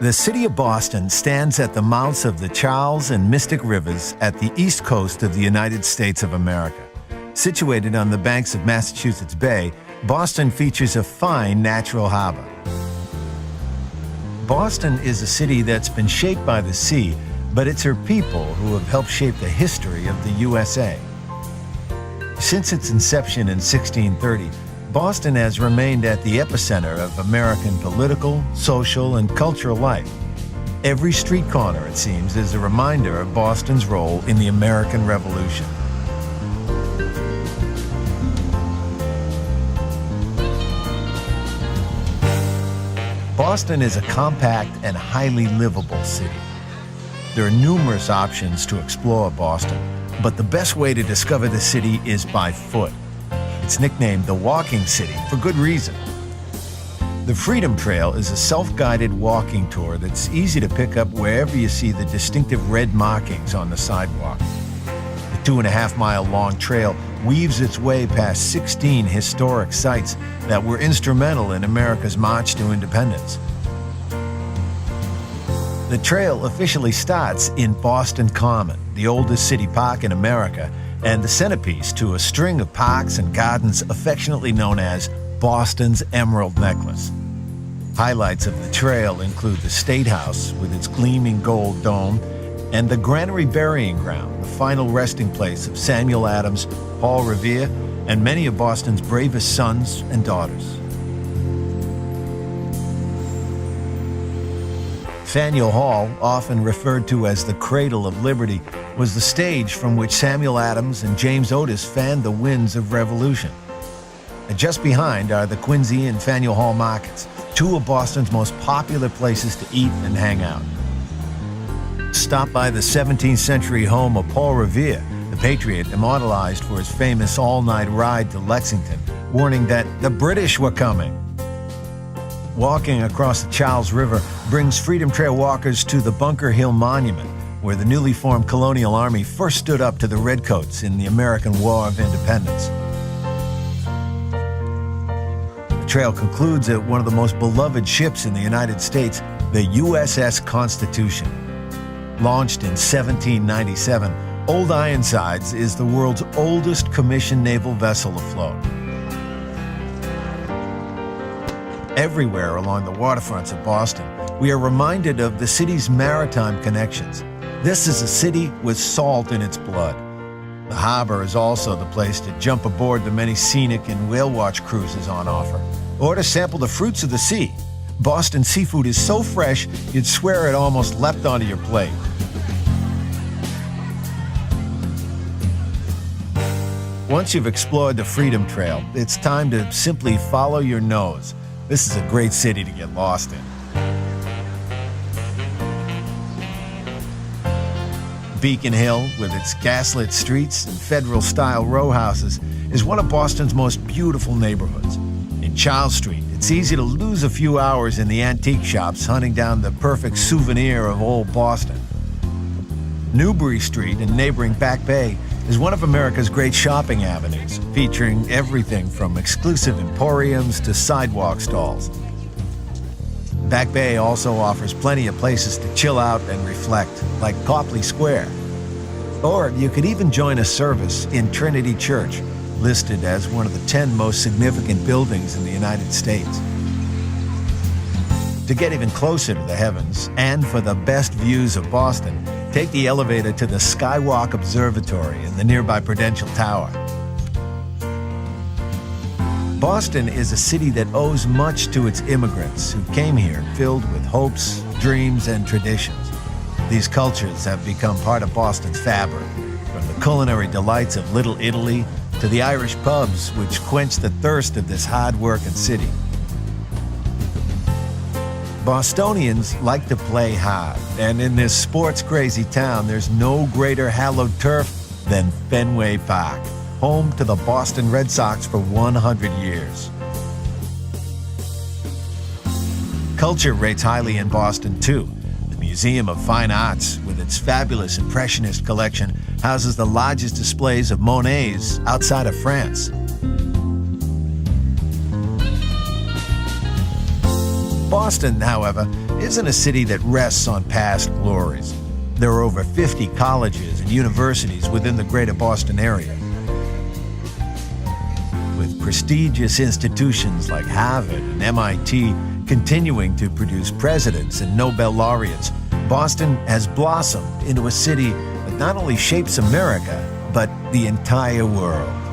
The city of Boston stands at the mouths of the Charles and Mystic Rivers at the east coast of the United States of America. Situated on the banks of Massachusetts Bay, Boston features a fine natural harbor. Boston is a city that's been shaped by the sea, but it's her people who have helped shape the history of the USA. Since its inception in 1630, Boston has remained at the epicenter of American political, social, and cultural life. Every street corner, it seems, is a reminder of Boston's role in the American Revolution. Boston is a compact and highly livable city. There are numerous options to explore Boston, but the best way to discover the city is by foot. It's nicknamed the Walking City for good reason. The Freedom Trail is a self-guided walking tour that's easy to pick up wherever you see the distinctive red markings on the sidewalk. The 2.5-mile long trail weaves its way past 16 historic sites that were instrumental in America's march to independence. The trail officially starts in Boston Common, the oldest city park in America, and the centerpiece to a string of parks and gardens affectionately known as Boston's Emerald Necklace. Highlights of the trail include the State House with its gleaming gold dome and the Granary Burying Ground, the final resting place of Samuel Adams, Paul Revere, and many of Boston's bravest sons and daughters. Faneuil Hall, often referred to as the Cradle of Liberty, was the stage from which Samuel Adams and James Otis fanned the winds of revolution. And just behind are the Quincy and Faneuil Hall markets, two of Boston's most popular places to eat and hang out. Stop by the 17th century home of Paul Revere, the patriot immortalized for his famous all-night ride to Lexington, warning that the British were coming. Walking across the Charles River brings Freedom Trail walkers to the Bunker Hill Monument, where the newly formed colonial army first stood up to the Redcoats in the American War of Independence. The trail concludes at one of the most beloved ships in the United States, the USS Constitution. Launched in 1797, Old Ironsides is the world's oldest commissioned naval vessel afloat. Everywhere along the waterfronts of Boston, we are reminded of the city's maritime connections. This is a city with salt in its blood. The harbor is also the place to jump aboard the many scenic and whale watch cruises on offer, or to sample the fruits of the sea. Boston seafood is so fresh, you'd swear it almost leapt onto your plate. Once you've explored the Freedom Trail, it's time to simply follow your nose. This is a great city to get lost in. Beacon Hill, with its gaslit streets and federal-style row houses, is one of Boston's most beautiful neighborhoods. In Charles Street, it's easy to lose a few hours in the antique shops hunting down the perfect souvenir of old Boston. Newbury Street in neighboring Back Bay is one of America's great shopping avenues, featuring everything from exclusive emporiums to sidewalk stalls. Back Bay also offers plenty of places to chill out and reflect, like Copley Square. Or you could even join a service in Trinity Church, listed as one of the 10 most significant buildings in the United States. To get even closer to the heavens, and for the best views of Boston, take the elevator to the Skywalk Observatory in the nearby Prudential Tower. Boston is a city that owes much to its immigrants who came here filled with hopes, dreams, and traditions. These cultures have become part of Boston's fabric, from the culinary delights of Little Italy to the Irish pubs which quench the thirst of this hard-working city. Bostonians like to play hard, and in this sports-crazy town, there's no greater hallowed turf than Fenway Park, home to the Boston Red Sox for 100 years. Culture rates highly in Boston, too. The Museum of Fine Arts, with its fabulous Impressionist collection, houses the largest displays of Monet's outside of France. Boston, however, isn't a city that rests on past glories. There are over 50 colleges and universities within the greater Boston area. With prestigious institutions like Harvard and MIT continuing to produce presidents and Nobel laureates, Boston has blossomed into a city that not only shapes America, but the entire world.